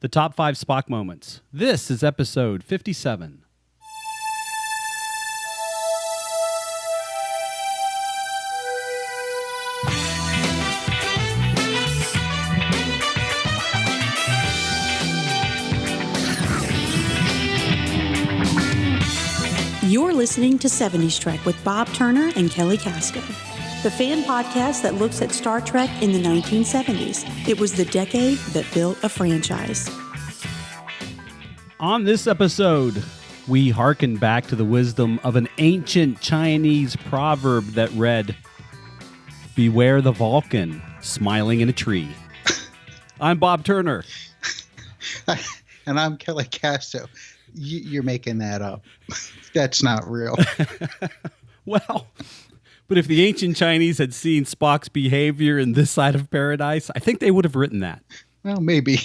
The top 5 Spock moments. This is episode 57. You're listening to 70s Trek with Bob Turner and Kelly Casto, the fan podcast that looks at Star Trek in the 1970s. It was the decade that built a franchise. On this episode, we hearken back to the wisdom of an ancient Chinese proverb that read, "Beware the Vulcan smiling in a tree." I'm Bob Turner. And I'm Kelly Casto. You're making that up. That's not real. Well, but if the ancient Chinese had seen Spock's behavior in This Side of Paradise, I think they would have written that. Well, maybe.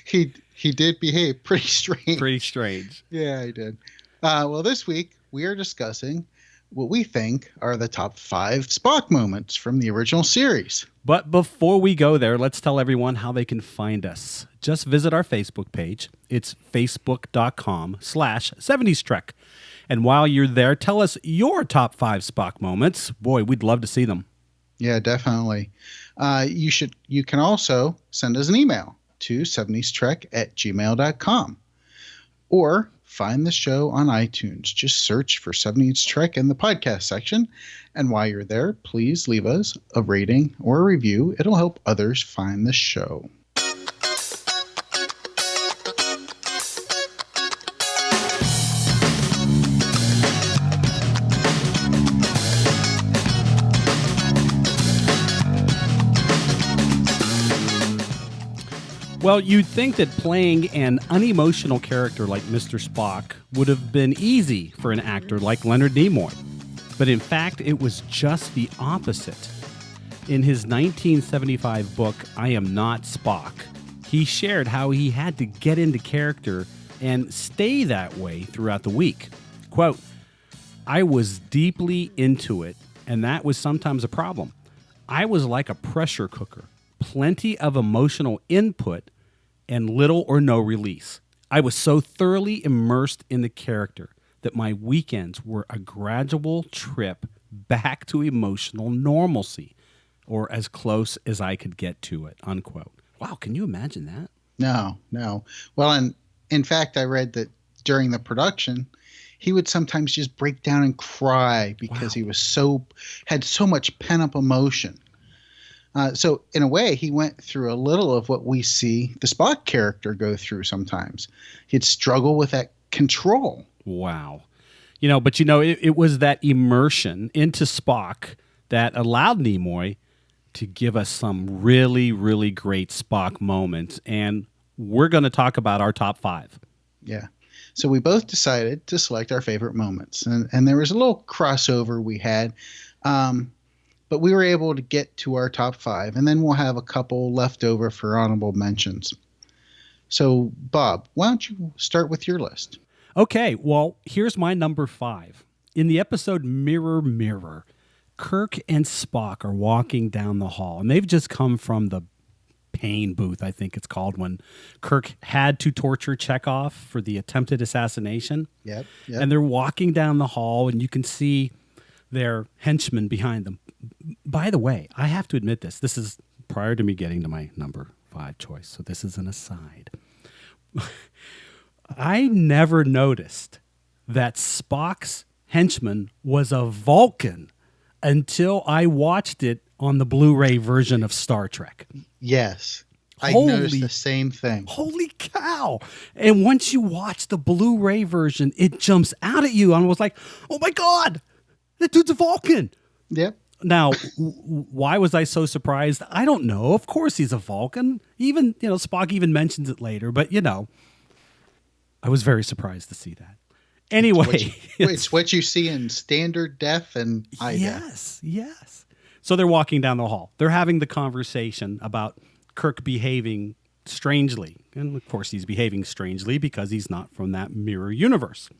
He did behave pretty strange. Pretty strange. Yeah, he did. Well, this week we are discussing what we think are the top 5 Spock moments from the original series. But before we go there, let's tell everyone how they can find us. Just visit our Facebook page. It's facebook.com/70s Trek. And while you're there, tell us your top 5 Spock moments. Boy, we'd love to see them. Yeah, definitely. You can also send us an email to 70strek@gmail.com or find the show on iTunes. Just search for 70s Trek in the podcast section. And while you're there, please leave us a rating or a review. It'll help others find the show. Well, you'd think that playing an unemotional character like Mr. Spock would have been easy for an actor like Leonard Nimoy. But in fact, it was just the opposite. In his 1975 book, I Am Not Spock, he shared how he had to get into character and stay that way throughout the week. Quote, "I was deeply into it, and that was sometimes a problem. I was like a pressure cooker. Plenty of emotional input and little or no release. I was so thoroughly immersed in the character that my weekends were a gradual trip back to emotional normalcy, or as close as I could get to it," unquote. Wow, can you imagine that? No. Well, and in fact, I read that during the production, he would sometimes just break down and cry because he was had so much pent-up emotion. So in a way, he went through a little of what we see the Spock character go through sometimes. He'd struggle with that control. Wow. It was that immersion into Spock that allowed Nimoy to give us some really, really great Spock moments. And we're going to talk about our top 5. Yeah. So we both decided to select our favorite moments. And there was a little crossover we had. But we were able to get to our top 5, and then we'll have a couple left over for honorable mentions. So, Bob, why don't you start with your list? Okay, well, here's my number 5. In the episode Mirror, Mirror, Kirk and Spock are walking down the hall, and they've just come from the pain booth, I think it's called, when Kirk had to torture Chekhov for the attempted assassination. Yep. And they're walking down the hall, and you can see their henchmen behind them. By the way, I have to admit this. This is prior to me getting to my number 5 choice, so this is an aside. I never noticed that Spock's henchman was a Vulcan until I watched it on the Blu-ray version of Star Trek. Yes. I noticed the same thing. Holy cow. And once you watch the Blu-ray version, it jumps out at you. And I was like, oh my God, that dude's a Vulcan. Yep. Now, why was I so surprised? I don't know. Of course he's a Vulcan. Even, Spock even mentions it later. But, I was very surprised to see that. Anyway. It's what you see in standard def and high def. Yes. So they're walking down the hall. They're having the conversation about Kirk behaving strangely. And, of course, he's behaving strangely because he's not from that mirror universe.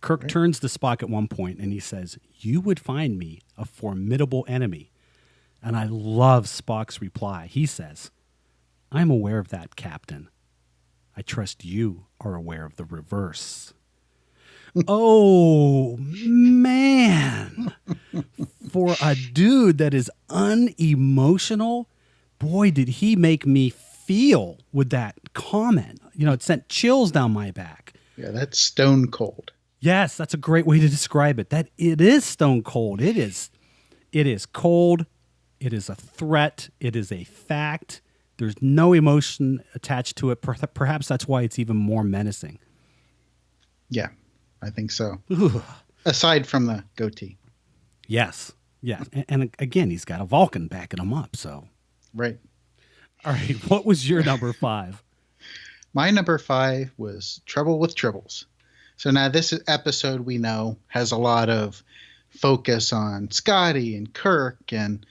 Kirk turns to Spock at one point and he says, "You would find me a formidable enemy." And I love Spock's reply. He says, I'm aware of that, Captain. I trust you are aware of the reverse. Oh, man. For a dude that is unemotional, boy, did he make me feel with that comment. It sent chills down my back. Yeah, that's stone cold. Yes, that's a great way to describe it. That it is stone cold. It is cold. It is a threat. It is a fact. There's no emotion attached to it. Perhaps that's why it's even more menacing. Yeah, I think so. Aside from the goatee. Yes. Yeah. And again, he's got a Vulcan backing him up. So. Right. All right. What was your number 5? My number 5 was Trouble with Tribbles. So now this episode, we know, has a lot of focus on Scotty and Kirk and,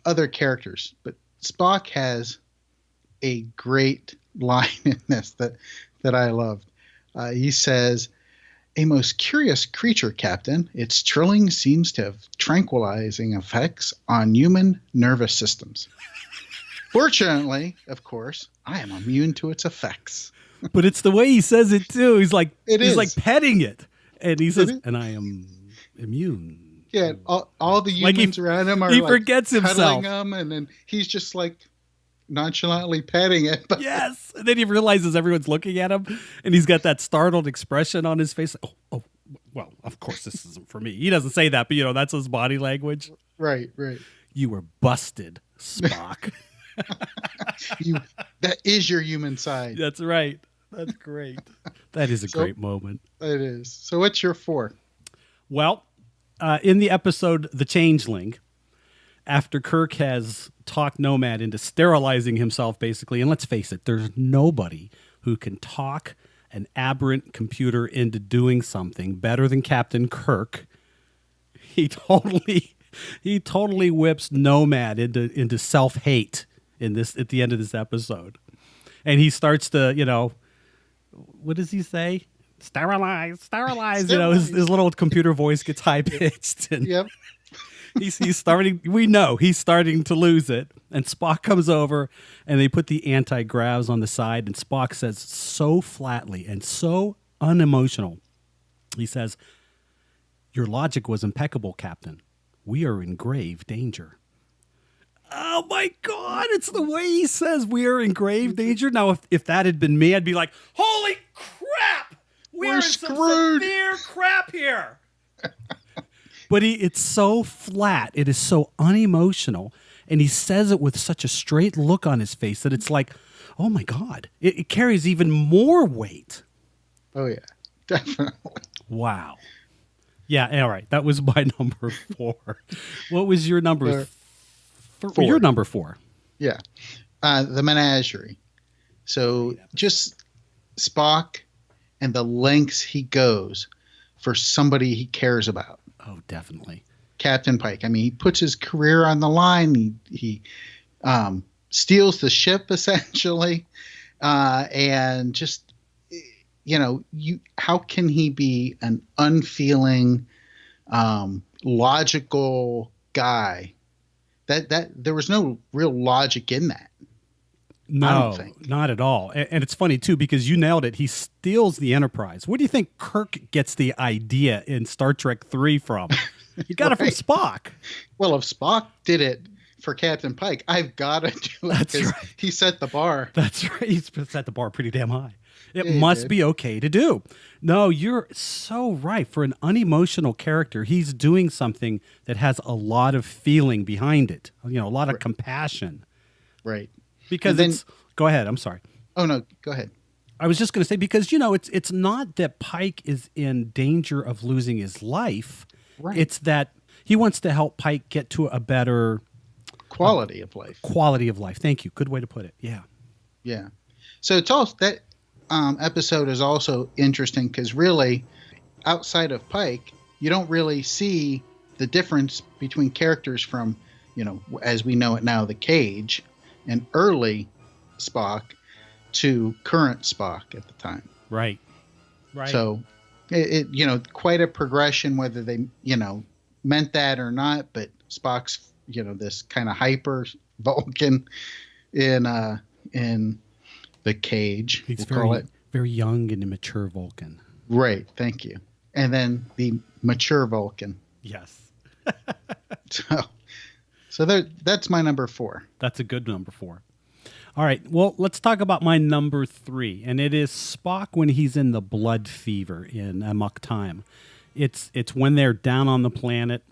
other characters. But Spock has a great line in this that I loved. He says, "A most curious creature, Captain. Its trilling seems to have tranquilizing effects on human nervous systems. Fortunately, of course, I am immune to its effects." But it's the way he says it too. He's like like petting it, and he says, "And I am immune." Yeah, all the humans around him are forgets cuddling himself. him, and then he's just like nonchalantly petting it. But yes, and then he realizes everyone's looking at him, and he's got that startled expression on his face. Oh, well, of course this isn't for me. He doesn't say that, but that's his body language. Right. You were busted, Spock. That is your human side. That's right. That's great. That is a great moment. It is. So what's your 4? Well, in the episode The Changeling, after Kirk has talked Nomad into sterilizing himself, basically, and let's face it, there's nobody who can talk an aberrant computer into doing something better than Captain Kirk. He totally whips Nomad into self-hate at the end of this episode. And he starts to, what does he say? Sterilize. His little computer voice gets high pitched. And Yep. he's starting to lose it. And Spock comes over and they put the anti-gravs on the side. And Spock says so flatly and so unemotional. He says, "Your logic was impeccable, Captain. We are in grave danger." Oh my God, it's the way he says we are in grave danger. Now, if that had been me, I'd be like, holy crap! We're in some severe crap here. But it's so flat. It is so unemotional. And he says it with such a straight look on his face that it's like, oh my God, it carries even more weight. Oh, yeah, definitely. Wow. Yeah, all right. That was my number 4. What was your number 4? Your number 4. Yeah. The menagerie. So just Spock and the lengths he goes for somebody he cares about. Oh, definitely. Captain Pike. I mean, he puts his career on the line. He steals the ship, essentially. And just, how can he be an unfeeling, logical guy? That there was no real logic in that. No, not at all. And it's funny, too, because you nailed it. He steals the Enterprise. Where do you think Kirk gets the idea in Star Trek 3 from? He got it from Spock. Well, if Spock did it for Captain Pike, I've got to do it. That's right. He set the bar. That's right. He set the bar pretty damn high. It must be okay to do. No, you're so right. For an unemotional character, he's doing something that has a lot of feeling behind it. A lot of compassion. Right. Because go ahead. I'm sorry. Oh, no, go ahead. I was just going to say, because, it's not that Pike is in danger of losing his life. Right. It's that he wants to help Pike get to a better quality of life. Quality of life. Thank you. Good way to put it. Yeah. Yeah. So it's also that episode is also interesting because really outside of Pike, you don't really see the difference between characters from, as we know it now, the Cage and early Spock to current Spock at the time. Right. So it quite a progression, whether they, meant that or not, but Spock's, this kind of hyper Vulcan in the cage. He's We'll call it. very young and immature Vulcan. Right. Thank you. And then the mature Vulcan. Yes. So that's my number 4. That's a good number 4. All right. Well, let's talk about my number 3, and it is Spock when he's in the blood fever in Amok Time. It's when they're down on the planet,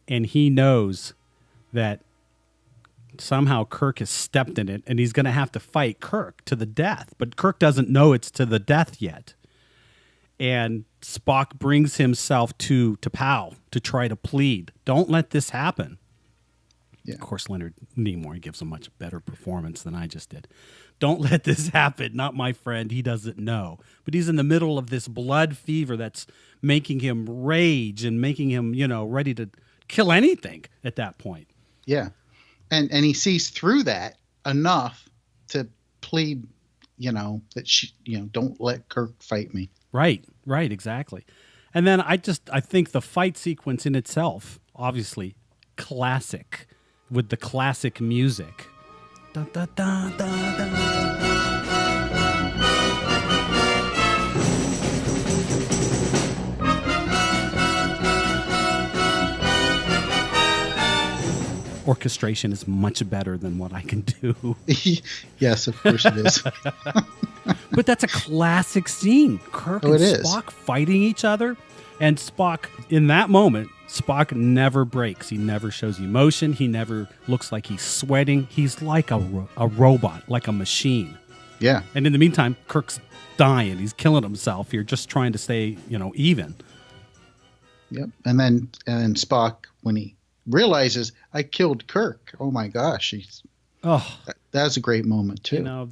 and he knows that somehow Kirk has stepped in it, and he's going to have to fight Kirk to the death. But Kirk doesn't know it's to the death yet. And Spock brings himself to T'Pau to try to plead, don't let this happen. Yeah. Of course, Leonard Nimoy gives a much better performance than I just did. Don't let this happen. Not my friend. He doesn't know. But he's in the middle of this blood fever that's making him rage and making him, ready to kill anything at that point. Yeah. And he sees through that enough to plead, that she, don't let Kirk fight me. Right, exactly. And then I think the fight sequence in itself, obviously, classic, with the classic music. Da, da, da, da, da. Orchestration is much better than what I can do. Yes, of course it is. But that's a classic scene. Kirk and Spock fighting each other. And Spock, in that moment, Spock never breaks. He never shows emotion. He never looks like he's sweating. He's like a robot, like a machine. Yeah. And in the meantime, Kirk's dying. He's killing himself. You're just trying to stay, even. Yep. And then Spock, when he realizes, I killed Kirk. Oh, my gosh. That's a great moment, too.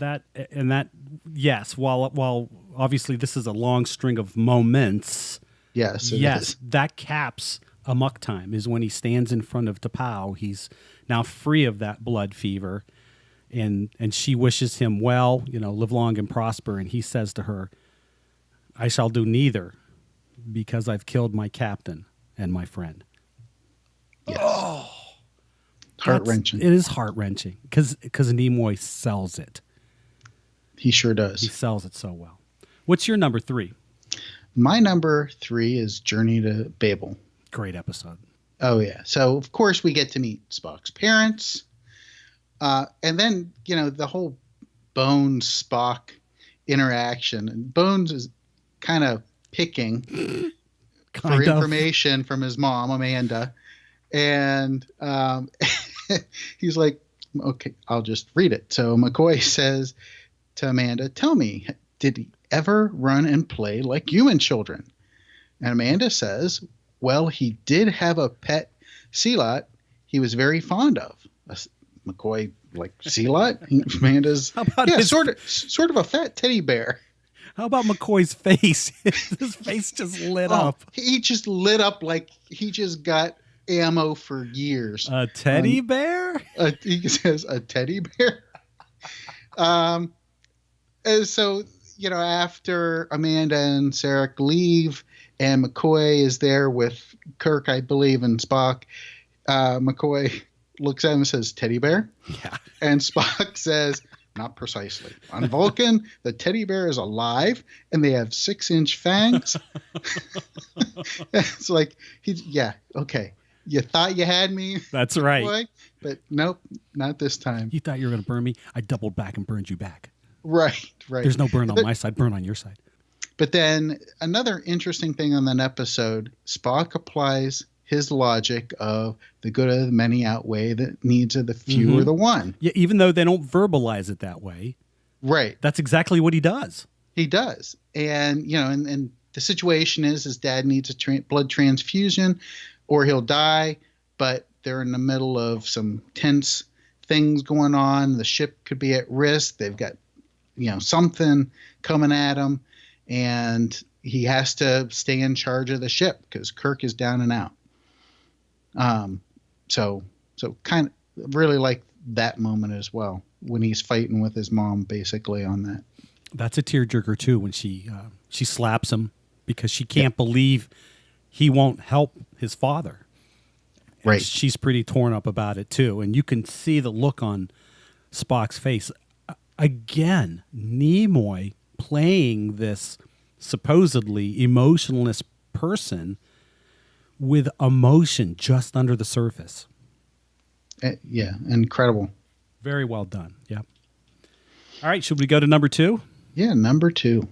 Yes, while obviously this is a long string of moments. Yes, it is. That caps Amok Time is when he stands in front of T'Pau. He's now free of that blood fever, and she wishes him well, live long and prosper, and he says to her, I shall do neither, because I've killed my captain and my friend. Yes. Oh, heart-wrenching. It is heart-wrenching because Nimoy sells it. He sure does. He sells it so well. What's your number 3? My number 3 is Journey to Babel. Great episode. Oh, yeah. So, of course, we get to meet Spock's parents. And then, the whole Bones-Spock interaction. And Bones is kind of picking for information from his mom, Amanda. And he's like, okay, I'll just read it. So McCoy says to Amanda, tell me, did he ever run and play like human children? And Amanda says, well, he did have a pet sea lot he was very fond of. McCoy, like sea lot? Amanda's, sort of a fat teddy bear. How about McCoy's face? His face just lit up. He just lit up like he just got ammo for years. A teddy bear? He says a teddy bear. And so, after Amanda and Sarek leave and McCoy is there with Kirk, I believe, and Spock, McCoy looks at him and says, teddy bear? Yeah. And Spock says, not precisely. On Vulcan, the teddy bear is alive and they have 6-inch fangs. It's like, okay. You thought you had me. That's right. Boy, but nope, not this time. You thought you were going to burn me? I doubled back and burned you back. Right. There's no burn on my side, burn on your side. But then another interesting thing on that episode, Spock applies his logic of the good of the many outweigh the needs of the few or the one. Yeah, even though they don't verbalize it that way. Right. That's exactly what he does. He does. And, and the situation is his dad needs a blood transfusion or he'll die, but they're in the middle of some tense things going on. The ship could be at risk. They've got, something coming at them, and he has to stay in charge of the ship because Kirk is down and out. So kind of really like that moment as well when he's fighting with his mom basically on that. That's a tearjerker too when she slaps him because she can't believe he won't help his father. And right. She's pretty torn up about it too, and you can see the look on Spock's face. Again, Nimoy playing this supposedly emotionless person with emotion just under the surface. Yeah, incredible. Very well done. Yeah. All right, should we go to number 2? Yeah, number 2.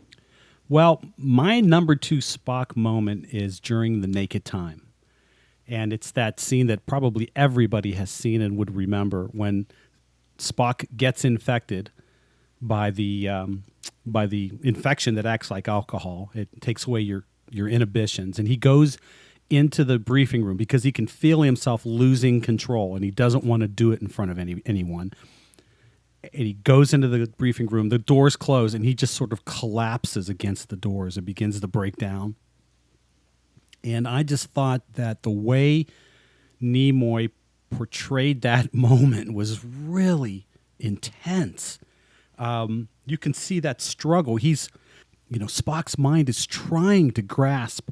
Well, my number 2 Spock moment is during the naked time. And it's that scene that probably everybody has seen and would remember when Spock gets infected by the infection that acts like alcohol. It takes away your inhibitions. And he goes into the briefing room because he can feel himself losing control, and he doesn't want to do it in front of anyone. And he goes into the briefing room, the doors close, and he just sort of collapses against the doors and begins to break down. And I just thought that the way Nimoy portrayed that moment was really intense. You can see that struggle. Spock's mind is trying to grasp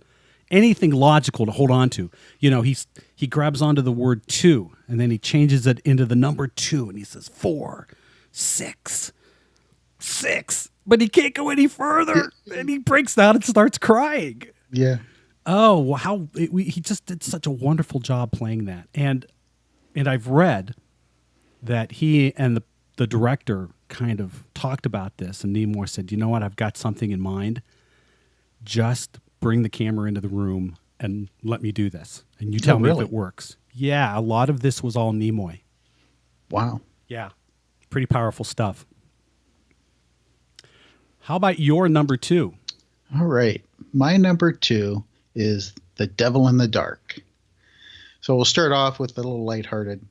anything logical to hold on to. He grabs onto the word 2, and then he changes it into the number 2, and he says 4, 6, but he can't go any further, and he breaks down and starts crying. Yeah. Oh, he just did such a wonderful job playing that. And I've read that he and the director kind of talked about this, and Nimoy said, "You know what? I've got something in mind. Just bring the camera into the room and let me do this. And you tell me if it works." Yeah, a lot of this was all Nimoy. Wow. Yeah. Pretty powerful stuff. How about your number 2? All right. My number 2 is The Devil in the Dark. So we'll start off with the little lighthearted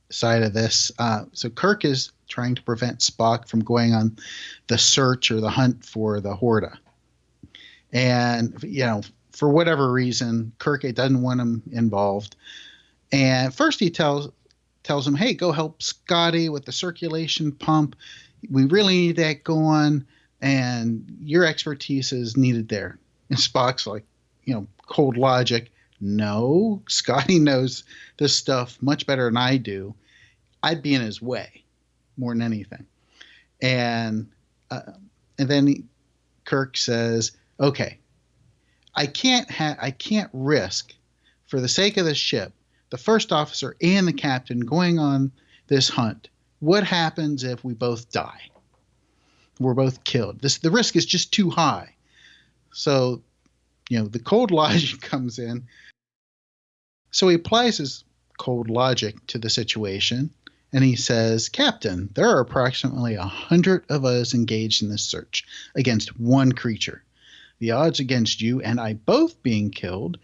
side of this. So Kirk is trying to prevent Spock from going on the search or the hunt for the Horta. And, for whatever reason, Kirk doesn't want him involved. And first he tells him, "Hey, go help Scotty with the circulation pump. We really need that going, and your expertise is needed there." And Spock's like, cold logic. "No, Scotty knows this stuff much better than I do. I'd be in his way more than anything." And then Kirk says, "Okay, I can't risk, for the sake of the ship, the first officer and the captain going on this hunt. What happens if we both die? We're both killed. The risk is just too high." So, the cold logic comes in. So he applies his cold logic to the situation, and he says, "Captain, there are approximately 100 of us engaged in this search against one creature. The odds against you and I both being killed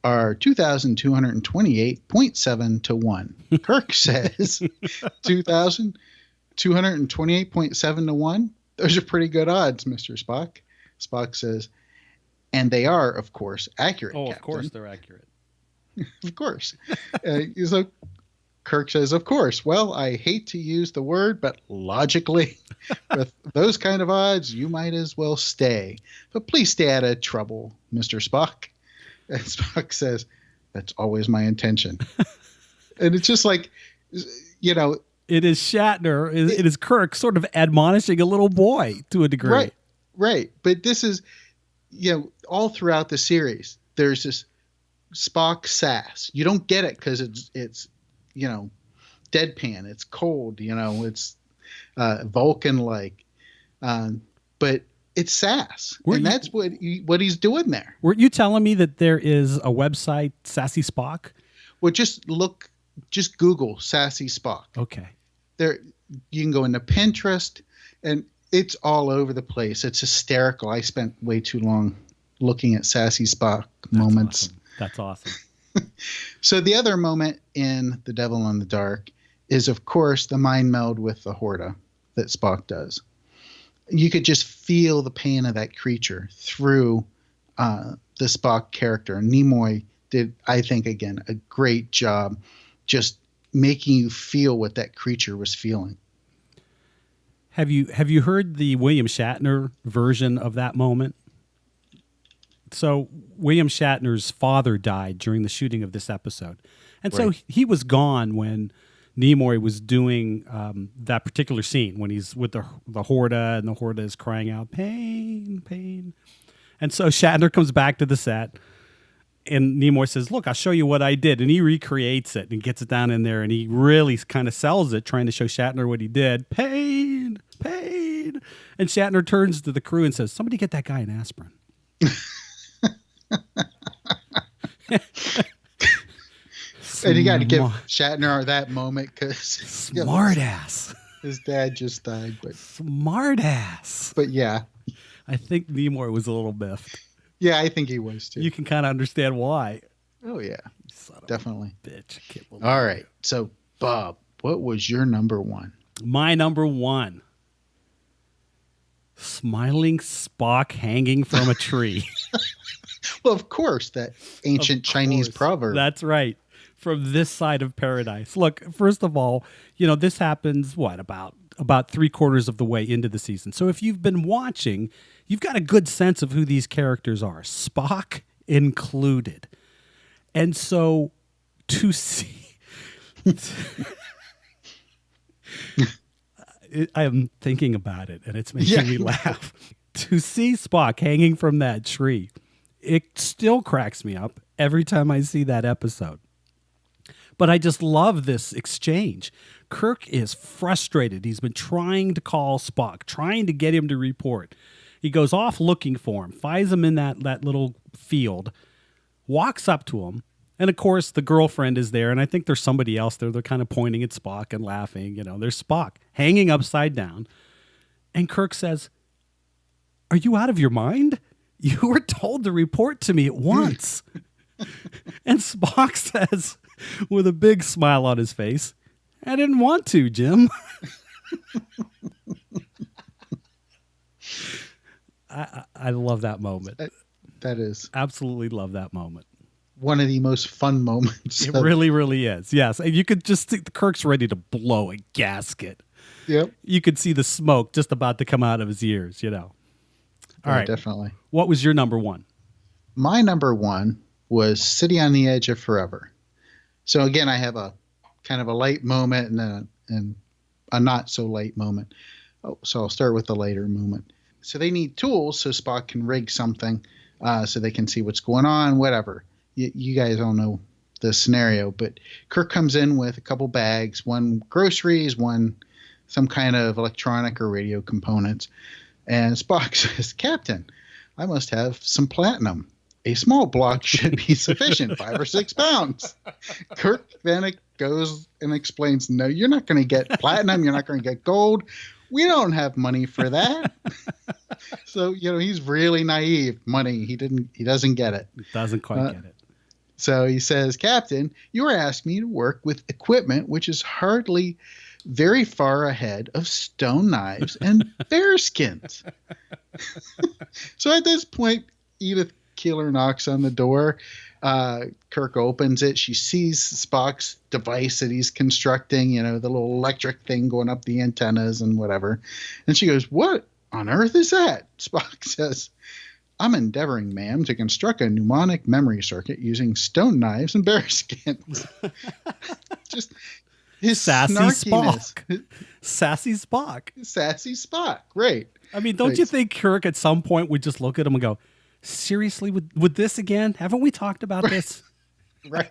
are 2,228.7 to 1. Kirk says 2,228.7 to 1. Those are pretty good odds, Mr. Spock. Spock says, "And they are, of course, accurate." Oh, Captain. Of course they're accurate. Of course. So Kirk says, "Of course. Well, I hate to use the word, but logically, with those kind of odds, you might as well stay. But please stay out of trouble, Mr. Spock." And Spock says, "That's always my intention." And it's just like, It is Shatner, it is Kirk sort of admonishing a little boy to a degree. Right. But this is, all throughout the series, there's this Spock sass. You don't get it because it's deadpan. It's cold. It's Vulcan-like. But it's sass, that's what he's doing there. Were you telling me that there is a website, Sassy Spock? Well, just Google Sassy Spock. Okay. There, you can go into Pinterest, and it's all over the place. It's hysterical. I spent way too long looking at Sassy Spock moments. Awesome. That's awesome. So the other moment in The Devil in the Dark is, of course, the mind meld with the Horta that Spock does. You could just feel the pain of that creature through the Spock character. Nimoy did, I think, again, a great job just making you feel what that creature was feeling. Have you heard the William Shatner version of that moment? So William Shatner's father died during the shooting of this episode. And so he was gone when Nimoy was doing that particular scene when he's with the Horta, and the Horta is crying out, "Pain, pain." And so Shatner comes back to the set, and Nimoy says, "Look, I'll show you what I did." And he recreates it and gets it down in there, and he really kind of sells it, trying to show Shatner what he did. Pain, pain. And Shatner turns to the crew and says, "Somebody get that guy an aspirin." And you got to give Shatner that moment because smart ass. His dad just died, but smart ass. But yeah, I think Nimoy was a little miffed. Yeah, I think he was too. You can kind of understand why. Oh yeah, definitely. Bitch. All right, so Bob, what was your number one? My number one. Smiling Spock hanging from a tree. Well, of course, that ancient Chinese proverb. That's right. From this side of paradise. Look, first of all, this happens, about 3/4 of the way into the season. So if you've been watching, you've got a good sense of who these characters are, Spock included. And so to see... I am thinking about it, and it's making me laugh. To see Spock hanging from that tree, it still cracks me up every time I see that episode. But I just love this exchange. Kirk is frustrated. He's been trying to call Spock, trying to get him to report. He goes off looking for him, finds him in that little field, walks up to him, and of course the girlfriend is there, and I think there's somebody else there. They're kind of pointing at Spock and laughing. There's Spock hanging upside down. And Kirk says, "Are you out of your mind? You were told to report to me at once." And Spock says, with a big smile on his face, "I didn't want to, Jim." I love that moment. That is. Absolutely love that moment. One of the most fun moments. It really, really is. Yes. And you could just see Kirk's ready to blow a gasket. Yep. You could see the smoke just about to come out of his ears, All right. Definitely. What was your number one? My number one was City on the Edge of Forever. So again, I have a kind of a light moment and a not so light moment. So I'll start with the later moment. So they need tools so Spock can rig something so they can see what's going on, whatever. You guys all know the scenario, but Kirk comes in with a couple bags, one groceries, one some kind of electronic or radio components. And Spock says, "Captain, I must have some platinum. A small block should be sufficient, 5 or 6 pounds." Kirk then goes and explains, "No, you're not going to get platinum. You're not going to get gold. We don't have money for that." So, he's really naive. Money. He doesn't get it. Doesn't quite get it. So he says, "Captain, you are asking me to work with equipment which is hardly very far ahead of stone knives and bear skins." So at this point, Edith Keeler knocks on the door. Kirk opens it. She sees Spock's device that he's constructing, the little electric thing going up the antennas and whatever. And she goes, "What on earth is that?" Spock says, "I'm endeavoring, ma'am, to construct a mnemonic memory circuit using stone knives and bear skins." Just his sassy snarkiness. Spock. Sassy Spock. Sassy Spock, right. I mean, don't you think Kirk at some point would just look at him and go, "Seriously, with this again? Haven't we talked about this?" Right.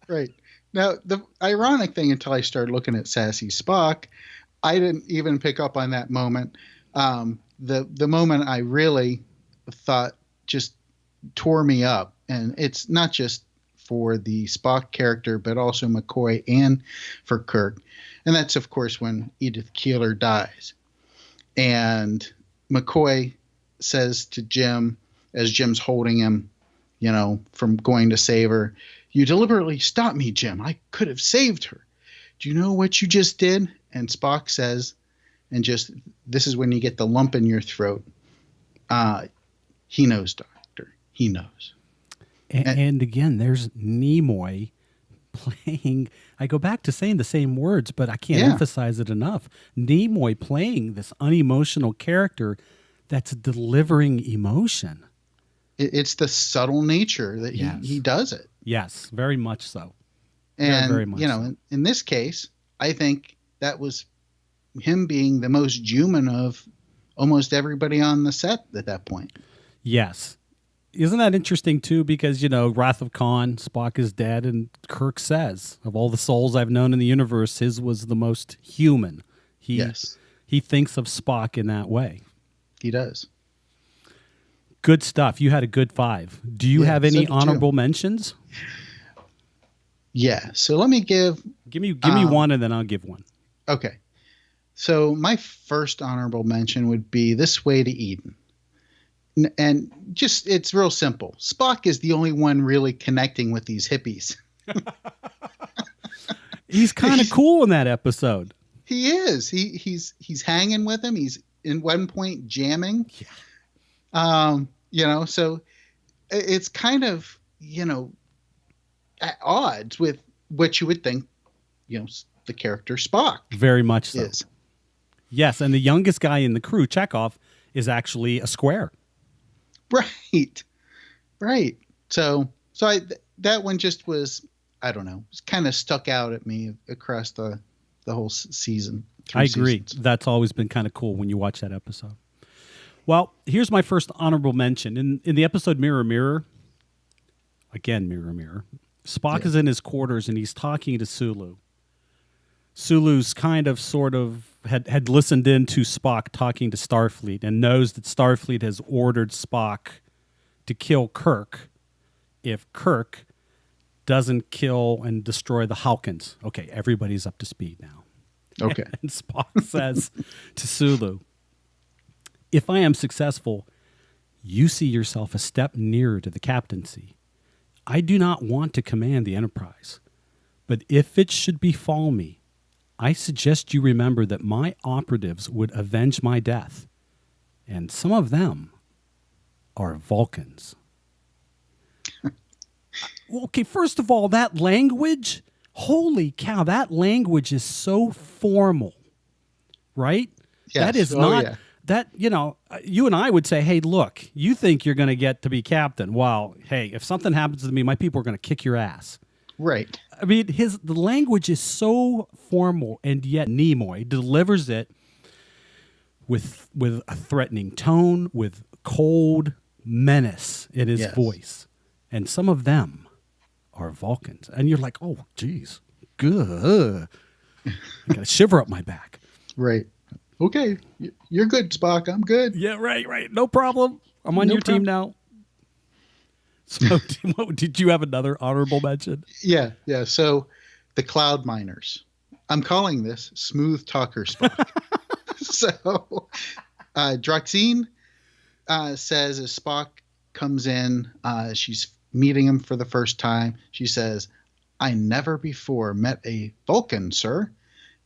Right. Now, the ironic thing, until I started looking at Sassy Spock, I didn't even pick up on that moment. The moment I really thought just tore me up, and it's not just for the Spock character, but also McCoy and for Kirk. And that's, of course, when Edith Keeler dies. And McCoy says to Jim, as Jim's holding him, from going to save her, "You deliberately stopped me, Jim. I could have saved her. Do you know what you just did?" And Spock says, and just, this is when you get the lump in your throat, "He knows, Doctor. He knows." And again, there's Nimoy playing. I go back to saying the same words, but I can't emphasize it enough. Nimoy playing this unemotional character that's delivering emotion. It's the subtle nature that he does it. Yes, very much so. And, very much so. In this case, I think that was him being the most human of almost everybody on the set at that point. Yes. Isn't that interesting, too? Because, Wrath of Khan, Spock is dead, and Kirk says, of all the souls I've known in the universe, his was the most human. Yes. He thinks of Spock in that way. He does. Good stuff. You had a good 5. Do you have any honorable mentions? Yeah. So let me give me one, and then I'll give one. Okay. So my first honorable mention would be This Way to Eden. And just, it's real simple. Spock is the only one really connecting with these hippies. He's kind of cool in that episode. He is. He's hanging with him. He's in one point jamming. Yeah. So it's kind of, at odds with what you would think, the character Spock. Very much so. Is. Yes, and the youngest guy in the crew, Chekhov, is actually a square. Right. So that one just was, I don't know, kind of stuck out at me across the whole season. I agree. That's always been kind of cool when you watch that episode. Well, here's my first honorable mention. In the episode Mirror, Mirror, again, Mirror, Mirror, Spock is in his quarters and he's talking to Sulu. Sulu's sort of had listened in to Spock talking to Starfleet and knows that Starfleet has ordered Spock to kill Kirk if Kirk doesn't kill and destroy the Hawkins. Okay, everybody's up to speed now. Okay. And Spock says to Sulu, if I am successful, you see yourself a step nearer to the captaincy. I do not want to command the Enterprise, but if it should befall me, I suggest you remember that my operatives would avenge my death, and some of them are Vulcans. Okay, first of all, that language, holy cow, that language is so formal, right? Yes. That is not, that, you and I would say, hey, look, you think you're going to get to be captain. Well, hey, if something happens to me, my people are going to kick your ass. Right. I mean, the language is so formal, and yet Nimoy delivers it with a threatening tone, with cold menace in his voice. And some of them are Vulcans. And you're like, oh, geez, good. I got a shiver up my back. Right. Okay. You're good, Spock. I'm good. Yeah, right. No problem. I'm on your team now. So did you have another honorable mention? Yeah. So the Cloud Miners. I'm calling this Smooth Talker Spock. So Droxine says as Spock comes in, she's meeting him for the first time. She says, I never before met a Vulcan, sir.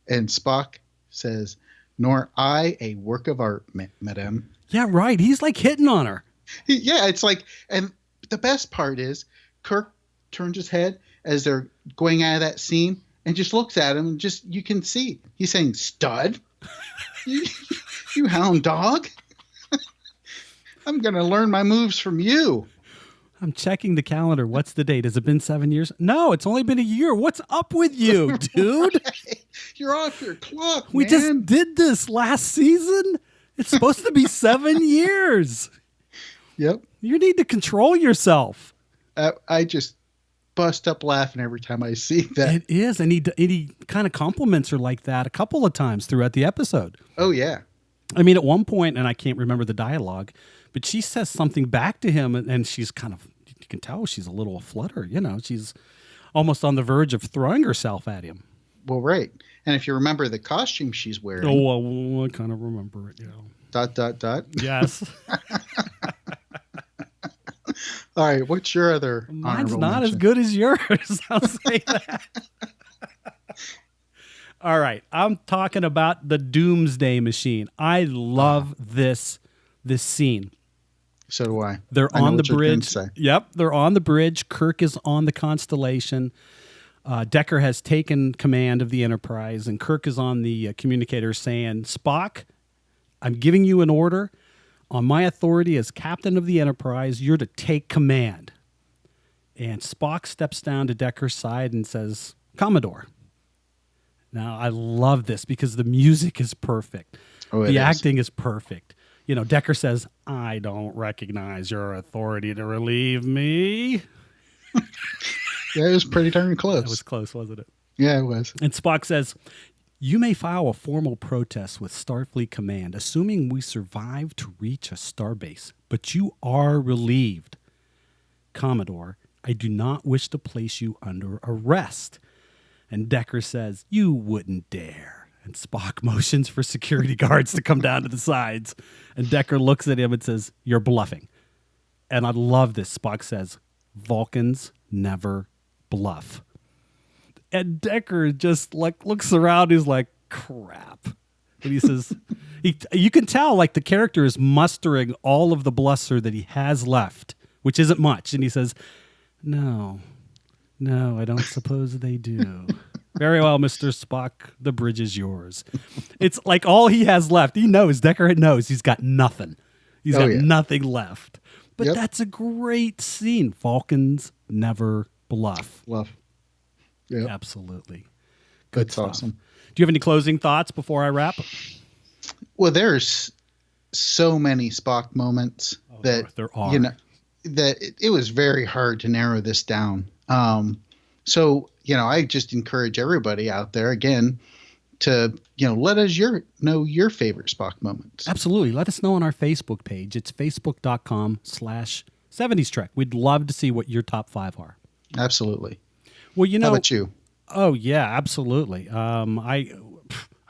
And Spock says, nor I a work of art, madame. Yeah, right. He's like hitting on her. Yeah, it's like, and the best part is Kirk turns his head as they're going out of that scene and just looks at him, and just, you can see he's saying, stud, you hound dog. I'm going to learn my moves from you. I'm checking the calendar. What's the date? Has it been 7 years? No, it's only been a year. What's up with you, dude? Right. You're off your clock, We man. just did this last season. It's supposed to be 7 years. Yep. You need to control yourself. I just bust up laughing every time I see that. It is. And he kind of compliments her like that a couple of times throughout the episode. Oh, yeah. I mean, at one point, and I can't remember the dialogue, but she says something back to him, and she's kind of, you can tell she's a little flutter. She's almost on the verge of throwing herself at him. Well, right. And if you remember the costume she's wearing. Oh, well, I kind of remember it, ... Yes. All right. What's your other Mine's honorable not mention? as good as yours. I'll say that. All right. I'm talking about the Doomsday Machine. I love this scene. So do I. They're I know on the what you're going bridge. to say. Yep, they're on the bridge. Kirk is on the Constellation. Decker has taken command of the Enterprise, and Kirk is on the communicator saying, Spock, I'm giving you an order. On my authority as captain of the Enterprise, you're to take command. And Spock steps down to Decker's side and says, Commodore. Now, I love this because the music is perfect. Oh, the acting is perfect. You know, Decker says, "I don't recognize your authority to relieve me." Yeah, it was pretty darn close. That was close, wasn't it? Yeah, it was. And Spock says, "You may file a formal protest with Starfleet Command, assuming we survive to reach a starbase, but you are relieved. Commodore, I do not wish to place you under arrest." And Decker says, "You wouldn't dare." And Spock motions for security guards to come down to the sides. And Decker looks at him and says, "You're bluffing." And I love this. Spock says, "Vulcans never bluff." And Decker just like looks around. He's like, "Crap." And he says, you can tell like the character is mustering all of the bluster that he has left, which isn't much. And he says, No, I don't suppose they do." "Very well, Mr. Spock, the bridge is yours." It's like all he has left. He knows, Decker knows he's got nothing. He's got nothing left. But that's a great scene. Vulcans never bluff. Yeah, Absolutely. Good That's stuff. awesome. Do you have any closing thoughts before I wrap? Well, there's so many Spock moments that there are. You know, that it was very hard to narrow this down. So, you know, I just encourage everybody out there again to, you know, let us know your favorite Spock moments. Absolutely. Let us know on our Facebook page. It's facebook.com/70s Trek. We'd love to see what your top 5 are. Absolutely. Well, you know, how about you? Oh yeah, absolutely. I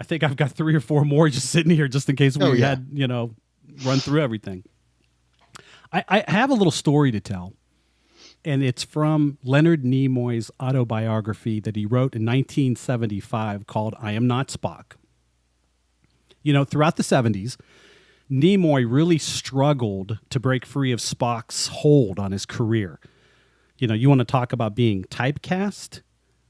think I've got 3 or 4 more just sitting here just in case we had, you know, run through everything. I have a little story to tell, and it's from Leonard Nimoy's autobiography that he wrote in 1975 called "I Am Not Spock." You know, throughout the 70s, Nimoy really struggled to break free of Spock's hold on his career. You know, you want to talk about being typecast?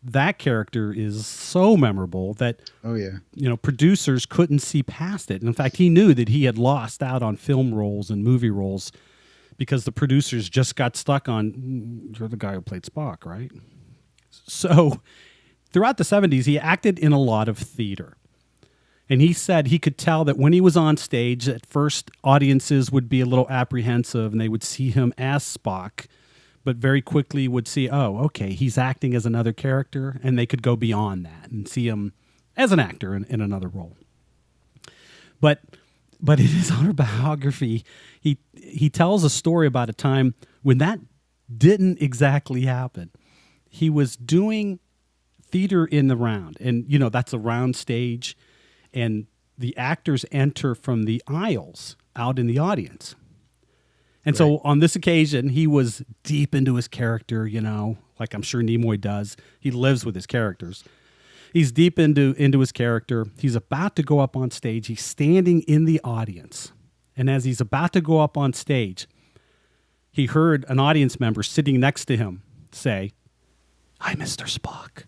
That character is so memorable that, you know, producers couldn't see past it. And in fact, he knew that he had lost out on film roles and movie roles because the producers just got stuck on, "You're the guy who played Spock, right?" So throughout the 70s, he acted in a lot of theater. And he said he could tell that when he was on stage, at first audiences would be a little apprehensive and they would see him as Spock, but very quickly would see, oh, okay, he's acting as another character, and they could go beyond that and see him as an actor in another role. But in his autobiography, he tells a story about a time when that didn't exactly happen. He was doing theater in the round, and you know that's a round stage, and the actors enter from the aisles out in the audience. And so on this occasion, he was deep into his character, you know, like I'm sure Nimoy does. He lives with his characters. He's deep into his character. He's about to go up on stage. He's standing in the audience. And as he's about to go up on stage, he heard an audience member sitting next to him say, "Hi, Mr. Spock."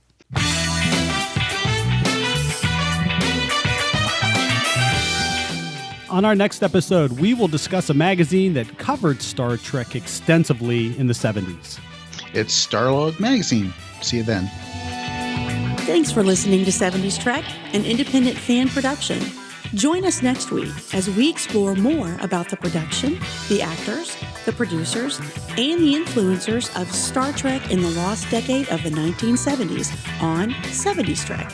On our next episode, we will discuss a magazine that covered Star Trek extensively in the 70s. It's Starlog Magazine. See you then. Thanks for listening to 70s Trek, an independent fan production. Join us next week as we explore more about the production, the actors, the producers, and the influencers of Star Trek in the lost decade of the 1970s on 70s Trek.